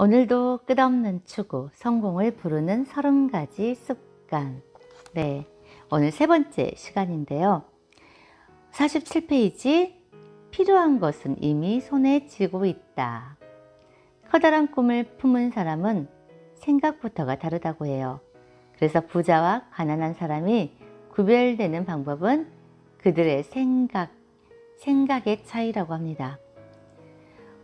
오늘도 끝없는 추구, 성공을 부르는 30가지 습관. 네, 오늘 세 번째 시간인데요. 47페이지, 필요한 것은 이미 손에 쥐고 있다. 커다란 꿈을 품은 사람은 생각부터가 다르다고 해요. 그래서 부자와 가난한 사람이 구별되는 방법은 그들의 생각의 차이라고 합니다.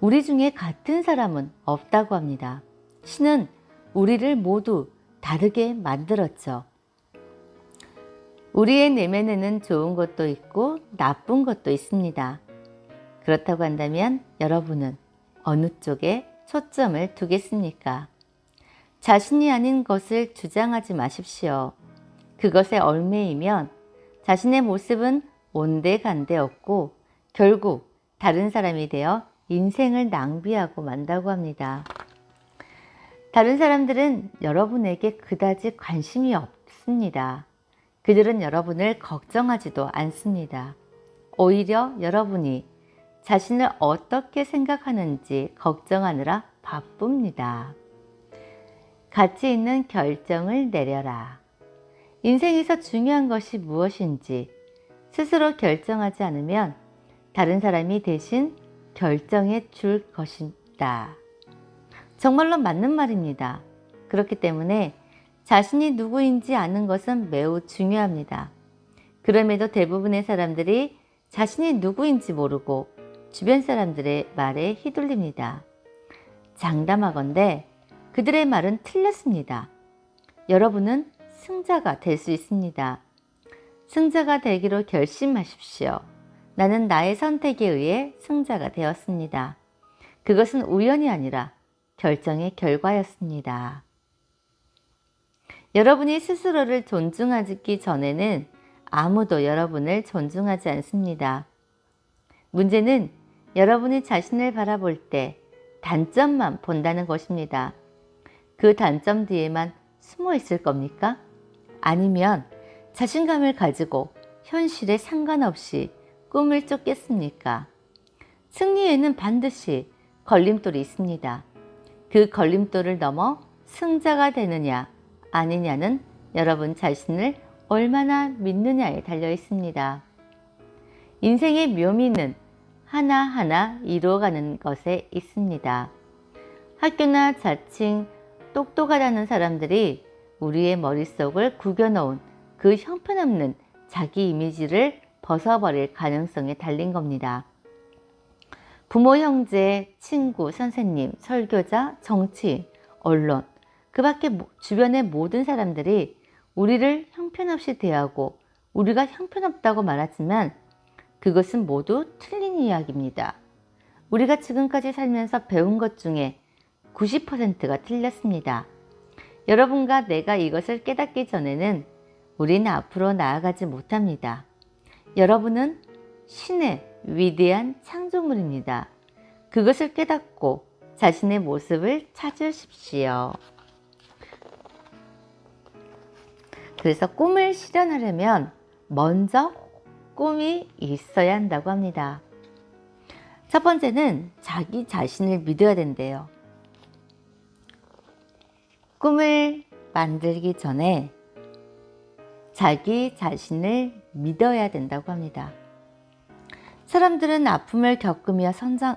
우리 중에 같은 사람은 없다고 합니다. 신은 우리를 모두 다르게 만들었죠. 우리의 내면에는 좋은 것도 있고 나쁜 것도 있습니다. 그렇다고 한다면 여러분은 어느 쪽에 초점을 두겠습니까? 자신이 아닌 것을 주장하지 마십시오. 그것에 얽매이면 자신의 모습은 온데간데 없고 결국 다른 사람이 되어 인생을 낭비하고 만다고 합니다. 다른 사람들은 여러분에게 그다지 관심이 없습니다. 그들은 여러분을 걱정하지도 않습니다. 오히려 여러분이 자신을 어떻게 생각하는지 걱정하느라 바쁩니다. 가치 있는 결정을 내려라. 인생에서 중요한 것이 무엇인지 스스로 결정하지 않으면 다른 사람이 대신 결정해 줄 것이다. 정말로 맞는 말입니다. 그렇기 때문에 자신이 누구인지 아는 것은 매우 중요합니다. 그럼에도 대부분의 사람들이 자신이 누구인지 모르고 주변 사람들의 말에 휘둘립니다. 장담하건대 그들의 말은 틀렸습니다. 여러분은 승자가 될 수 있습니다. 승자가 되기로 결심하십시오. 나는 나의 선택에 의해 승자가 되었습니다. 그것은 우연이 아니라 결정의 결과였습니다. 여러분이 스스로를 존중하기 전에는 아무도 여러분을 존중하지 않습니다. 문제는 여러분이 자신을 바라볼 때 단점만 본다는 것입니다. 그 단점 뒤에만 숨어 있을 겁니까? 아니면 자신감을 가지고 현실에 상관없이 꿈을 쫓겠습니까? 승리에는 반드시 걸림돌이 있습니다. 그 걸림돌을 넘어 승자가 되느냐 아니냐는 여러분 자신을 얼마나 믿느냐에 달려 있습니다. 인생의 묘미는 하나하나 이루어가는 것에 있습니다. 학교나 자칭 똑똑하다는 사람들이 우리의 머릿속을 구겨놓은 그 형편없는 자기 이미지를 벗어버릴 가능성에 달린 겁니다. 부모, 형제, 친구, 선생님, 설교자, 정치인, 언론, 그 밖에 주변의 모든 사람들이 우리를 형편없이 대하고 우리가 형편없다고 말하지만 그것은 모두 틀린 이야기입니다. 우리가 지금까지 살면서 배운 것 중에 90%가 틀렸습니다. 여러분과 내가 이것을 깨닫기 전에는 우리는 앞으로 나아가지 못합니다. 여러분은 신의 위대한 창조물입니다. 그것을 깨닫고 자신의 모습을 찾으십시오. 그래서 꿈을 실현하려면 먼저 꿈이 있어야 한다고 합니다. 첫 번째는 자기 자신을 믿어야 된대요. 꿈을 만들기 전에 자기 자신을 믿어야 된다고 합니다. 사람들은 아픔을 겪으며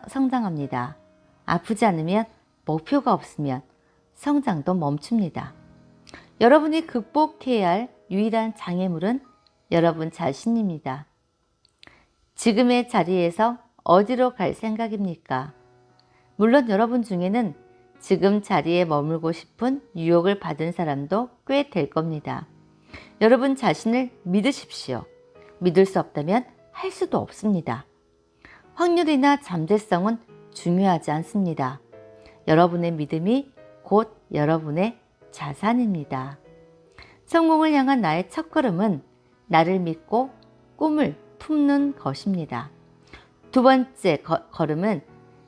성장합니다. 아프지 않으면 목표가 없으면 성장도 멈춥니다. 여러분이 극복해야 할 유일한 장애물은 여러분 자신입니다. 지금의 자리에서 어디로 갈 생각입니까? 물론 여러분 중에는 지금 자리에 머물고 싶은 유혹을 받은 사람도 꽤 될 겁니다. 여러분 자신을 믿으십시오. 믿을 수 없다면 할 수도 없습니다. 확률이나 잠재성은 중요하지 않습니다. 여러분의 믿음이 곧 여러분의 자산입니다. 성공을 향한 나의 첫걸음은 나를 믿고 꿈을 품는 것입니다. 두 번째 걸음은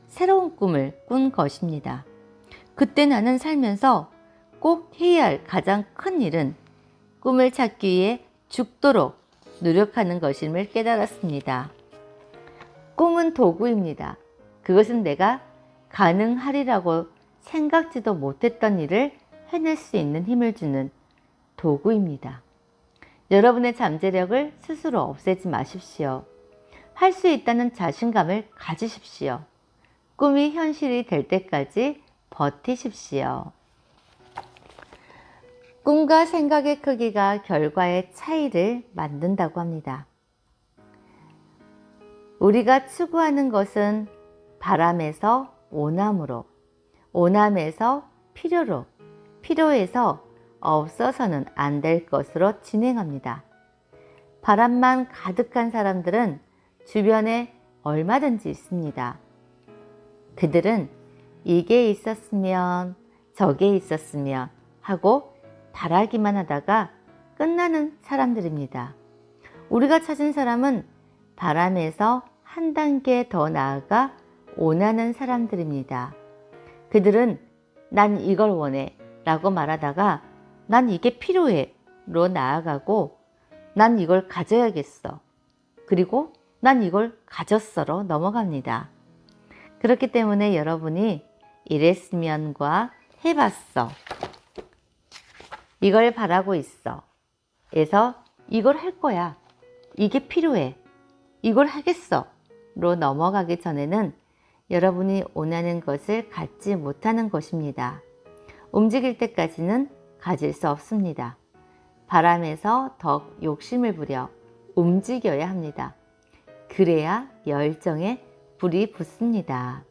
새로운 꿈을 꾼 것입니다. 그때 나는 살면서 꼭 해야 할 가장 큰 일은 꿈을 찾기 위해 죽도록 노력하는 것임을 깨달았습니다. 꿈은 도구입니다. 그것은 내가 가능하리라고 생각지도 못했던 일을 해낼 수 있는 힘을 주는 도구입니다. 여러분의 잠재력을 스스로 없애지 마십시오. 할 수 있다는 자신감을 가지십시오. 꿈이 현실이 될 때까지 버티십시오. 꿈과 생각의 크기가 결과의 차이를 만든다고 합니다. 우리가 추구하는 것은 바람에서 오남으로, 오남에서 필요로, 필요에서 없어서는 안 될 것으로 진행합니다. 바람만 가득한 사람들은 주변에 얼마든지 있습니다. 그들은 이게 있었으면 저게 있었으면 하고 바라기만 하다가 끝나는 사람들입니다. 우리가 찾은 사람은 바람에서 한 단계 더 나아가 원하는 사람들입니다. 그들은 난 이걸 원해 라고 말하다가 난 이게 필요해 로 나아가고 난 이걸 가져야겠어. 그리고 난 이걸 가졌어로 넘어갑니다. 그렇기 때문에 여러분이 이랬으면과 해봤어. 이걸 바라고 있어. 에서 이걸 할 거야. 이게 필요해. 이걸 하겠어. 로 넘어가기 전에는 여러분이 원하는 것을 갖지 못하는 것입니다. 움직일 때까지는 가질 수 없습니다. 바람에서 더 욕심을 부려 움직여야 합니다. 그래야 열정에 불이 붙습니다.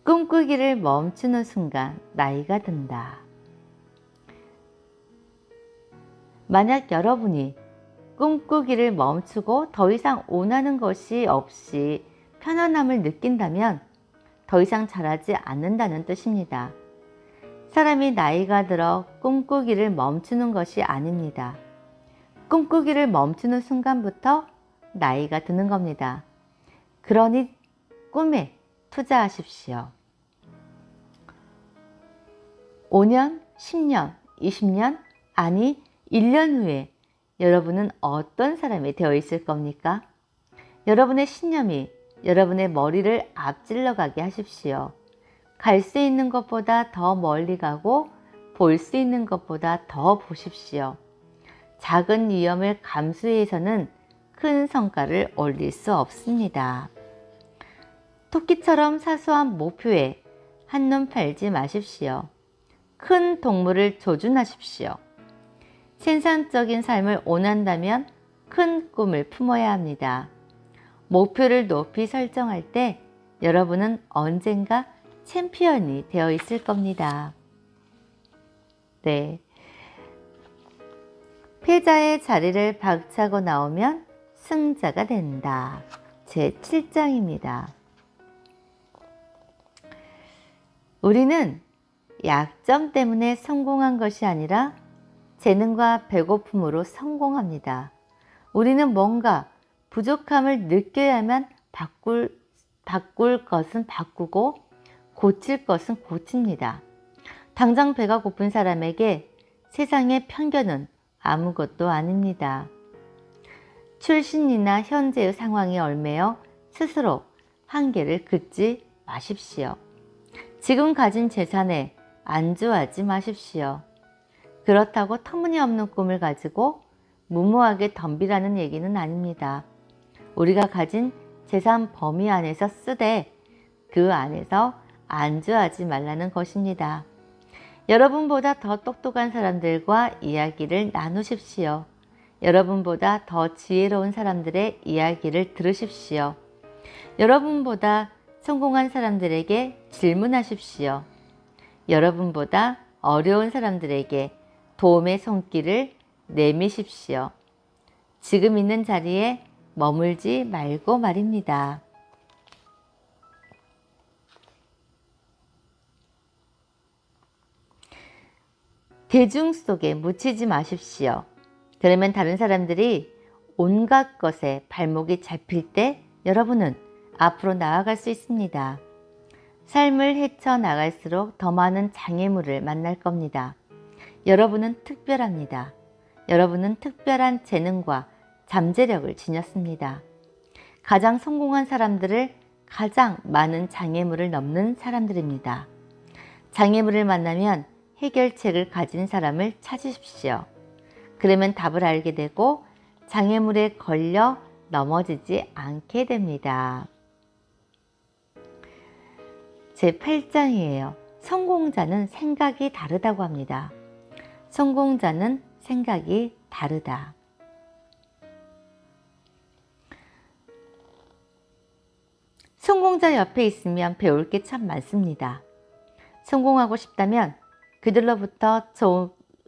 꿈꾸기를 멈추는 순간 나이가 든다. 만약 여러분이 꿈꾸기를 멈추고 더 이상 원하는 것이 없이 편안함을 느낀다면 더 이상 자라지 않는다는 뜻입니다. 사람이 나이가 들어 꿈꾸기를 멈추는 것이 아닙니다. 꿈꾸기를 멈추는 순간부터 나이가 드는 겁니다. 그러니 꿈에 투자하십시오. 5년, 10년, 20년, 아니 1년 후에 여러분은 어떤 사람이 되어 있을 겁니까? 여러분의 신념이 여러분의 머리를 앞질러 가게 하십시오. 갈 수 있는 것보다 더 멀리 가고 볼 수 있는 것보다 더 보십시오. 작은 위험을 감수해서는 큰 성과를 올릴 수 없습니다. 토끼처럼 사소한 목표에 한눈 팔지 마십시오. 큰 동물을 조준하십시오. 생산적인 삶을 원한다면 큰 꿈을 품어야 합니다. 목표를 높이 설정할 때 여러분은 언젠가 챔피언이 되어 있을 겁니다. 네. 패자의 자리를 박차고 나오면 승자가 된다. 제 7장입니다. 우리는 약점 때문에 성공한 것이 아니라 재능과 배고픔으로 성공합니다. 우리는 뭔가 부족함을 느껴야만 바꿀 것은 바꾸고 고칠 것은 고칩니다. 당장 배가 고픈 사람에게 세상의 편견은 아무것도 아닙니다. 출신이나 현재의 상황에 얽매여 스스로 한계를 긋지 마십시오. 지금 가진 재산에 안주하지 마십시오. 그렇다고 터무니없는 꿈을 가지고 무모하게 덤비라는 얘기는 아닙니다. 우리가 가진 재산 범위 안에서 쓰되 그 안에서 안주하지 말라는 것입니다. 여러분보다 더 똑똑한 사람들과 이야기를 나누십시오. 여러분보다 더 지혜로운 사람들의 이야기를 들으십시오. 여러분보다 성공한 사람들에게 질문하십시오. 여러분보다 어려운 사람들에게 도움의 손길을 내미십시오. 지금 있는 자리에 머물지 말고 말입니다. 대중 속에 묻히지 마십시오. 그러면 다른 사람들이 온갖 것에 발목이 잡힐 때 여러분은 앞으로 나아갈 수 있습니다. 삶을 헤쳐나갈수록 더 많은 장애물을 만날 겁니다. 여러분은 특별합니다. 여러분은 특별한 재능과 잠재력을 지녔습니다. 가장 성공한 사람들을 가장 많은 장애물을 넘는 사람들입니다. 장애물을 만나면 해결책을 가진 사람을 찾으십시오. 그러면 답을 알게 되고 장애물에 걸려 넘어지지 않게 됩니다. 제8장이에요. 성공자는 생각이 다르다고 합니다. 성공자는 생각이 다르다. 성공자 옆에 있으면 배울 게 참 많습니다. 성공하고 싶다면 그들로부터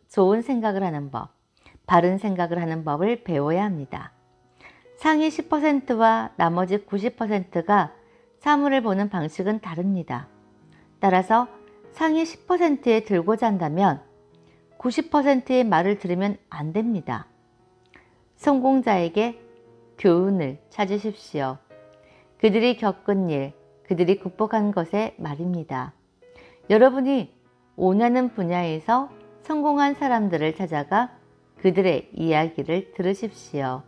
좋은 생각을 하는 법, 바른 생각을 하는 법을 배워야 합니다. 상위 10%와 나머지 90%가 사물을 보는 방식은 다릅니다. 따라서 상위 10%에 들고자 한다면 90%의 말을 들으면 안 됩니다. 성공자에게 교훈을 찾으십시오. 그들이 겪은 일, 그들이 극복한 것의 말입니다. 여러분이 원하는 분야에서 성공한 사람들을 찾아가 그들의 이야기를 들으십시오.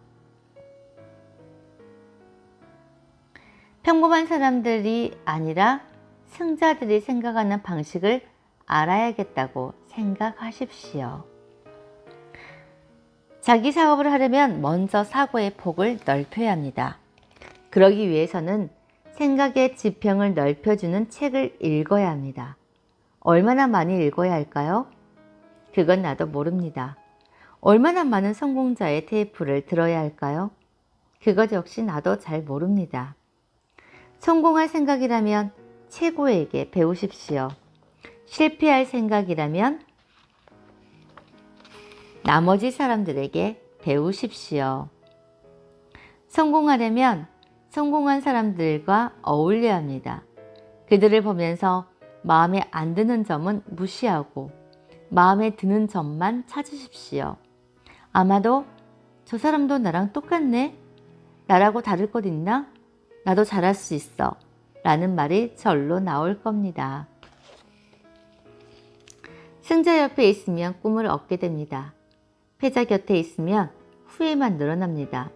평범한 사람들이 아니라 승자들이 생각하는 방식을 알아야겠다고 생각하십시오. 자기 사업을 하려면 먼저 사고의 폭을 넓혀야 합니다. 그러기 위해서는 생각의 지평을 넓혀주는 책을 읽어야 합니다. 얼마나 많이 읽어야 할까요? 그건 나도 모릅니다. 얼마나 많은 성공자의 테이프를 들어야 할까요? 그것 역시 나도 잘 모릅니다. 성공할 생각이라면 최고에게 배우십시오. 실패할 생각이라면 나머지 사람들에게 배우십시오. 성공하려면 성공한 사람들과 어울려야 합니다. 그들을 보면서 마음에 안 드는 점은 무시하고 마음에 드는 점만 찾으십시오. 아마도 저 사람도 나랑 똑같네? 나라고 다를 것 있나? 나도 잘할 수 있어. 라는 말이 절로 나올 겁니다. 승자 옆에 있으면 꿈을 얻게 됩니다. 패자 곁에 있으면 후회만 늘어납니다.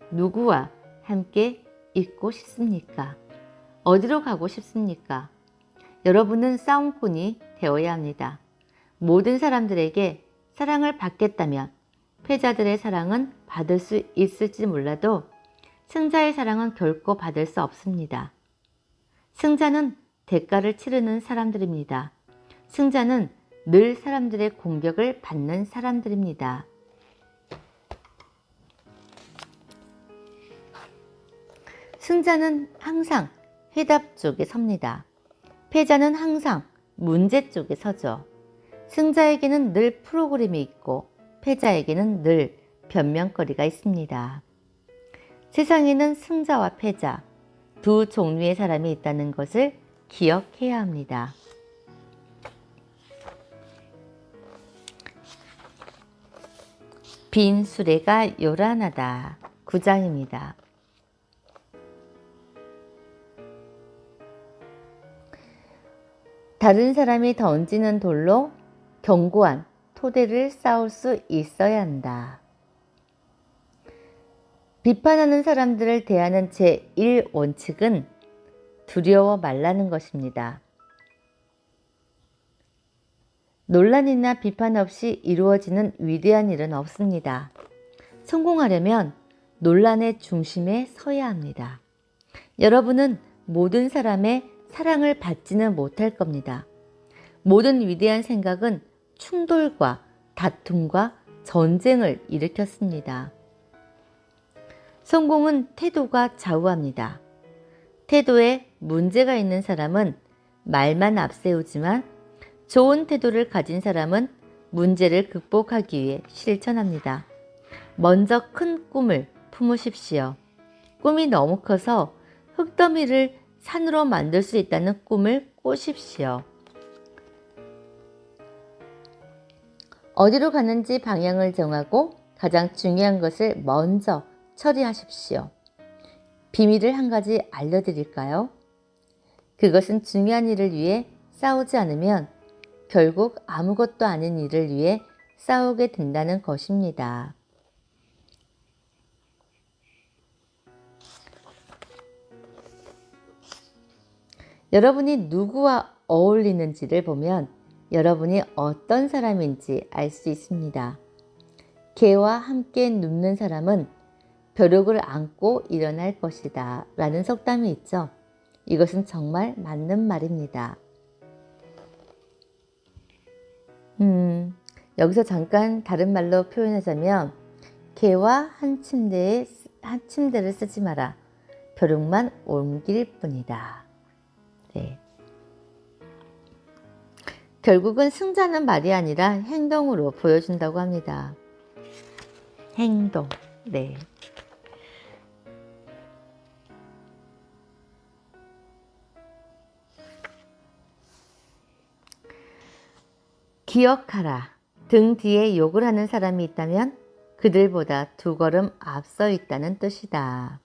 누구와 함께 있고 싶습니까? 어디로 가고 싶습니까? 여러분은 싸움꾼이 되어야 합니다. 모든 사람들에게 사랑을 받겠다면 패자들의 사랑은 받을 수 있을지 몰라도 승자의 사랑은 결코 받을 수 없습니다. 승자는 대가를 치르는 사람들입니다. 승자는 늘 사람들의 공격을 받는 사람들입니다. 승자는 항상 해답 쪽에 섭니다. 패자는 항상 문제 쪽에 서죠. 승자에게는 늘 프로그램이 있고 패자에게는 늘 변명거리가 있습니다. 세상에는 승자와 패자, 두 종류의 사람이 있다는 것을 기억해야 합니다. 빈 수레가 요란하다. 9장입니다. 다른 사람이 던지는 돌로 견고한 토대를 쌓을 수 있어야 한다. 비판하는 사람들을 대하는 제1원칙은 두려워 말라는 것입니다. 논란이나 비판 없이 이루어지는 위대한 일은 없습니다. 성공하려면 논란의 중심에 서야 합니다. 여러분은 모든 사람의 사랑을 받지는 못할 겁니다. 모든 위대한 생각은 충돌과 다툼과 전쟁을 일으켰습니다. 성공은 태도가 좌우합니다. 태도에 문제가 있는 사람은 말만 앞세우지만 좋은 태도를 가진 사람은 문제를 극복하기 위해 실천합니다. 먼저 큰 꿈을 품으십시오. 꿈이 너무 커서 흙더미를 산으로 만들 수 있다는 꿈을 꾸십시오. 어디로 가는지 방향을 정하고 가장 중요한 것을 먼저 처리하십시오. 비밀을 한 가지 알려드릴까요? 그것은 중요한 일을 위해 싸우지 않으면 결국 아무것도 아닌 일을 위해 싸우게 된다는 것입니다. 여러분이 누구와 어울리는지를 보면 여러분이 어떤 사람인지 알 수 있습니다. 개와 함께 눕는 사람은 벼룩을 안고 일어날 것이다 라는 속담이 있죠. 이것은 정말 맞는 말입니다. 여기서 잠깐 다른 말로 표현하자면 개와 한 침대를 쓰지 마라. 벼룩만 옮길 뿐이다. 네. 결국은 승자는 말이 아니라 행동으로 보여준다고 합니다. 행동. 네. 기억하라. 등 뒤에 욕을 하는 사람이 있다면 그들보다 두 걸음 앞서 있다는 뜻이다.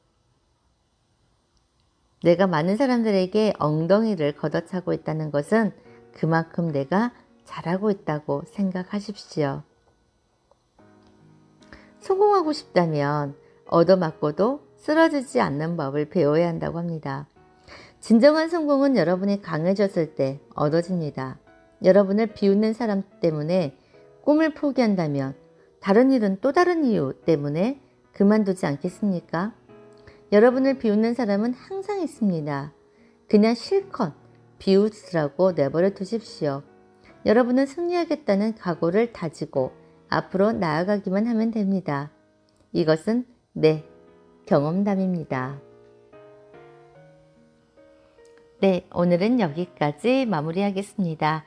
내가 많은 사람들에게 엉덩이를 걷어차고 있다는 것은 그만큼 내가 잘하고 있다고 생각하십시오. 성공하고 싶다면 얻어맞고도 쓰러지지 않는 법을 배워야 한다고 합니다. 진정한 성공은 여러분이 강해졌을 때 얻어집니다. 여러분을 비웃는 사람 때문에 꿈을 포기한다면 다른 일은 또 다른 이유 때문에 그만두지 않겠습니까? 여러분을 비웃는 사람은 항상 있습니다. 그냥 실컷 비웃으라고 내버려 두십시오. 여러분은 승리하겠다는 각오를 다지고 앞으로 나아가기만 하면 됩니다. 이것은 내 경험담입니다. 네, 오늘은 여기까지 마무리하겠습니다.